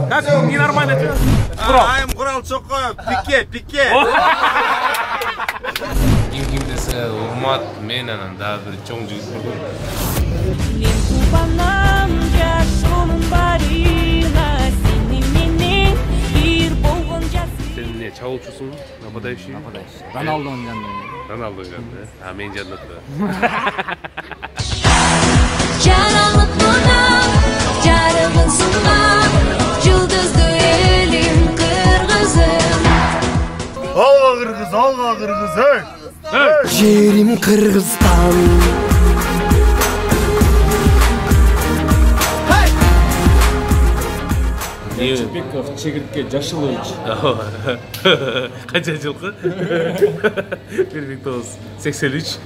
Как ненормально? Айым Курал Чокоев, пике. Ким десе урмат мен анан дагы бир чоң жигит көрдүм. Мен кубанам жашоонун барына сени менен бир болгон жасым. Сен эмне чабуулчусуң? Нападающий? Нападающий. Роналдонун жанында. Роналдонун жанында. А мен жанында. Жаралып мына жарыгын сунган жылдызды элим кыргызым. Алга Кыргыз, ey! Жерим Кыргызстан. Чепеков чегиртке Жашылович. Канча жылкы? 1983.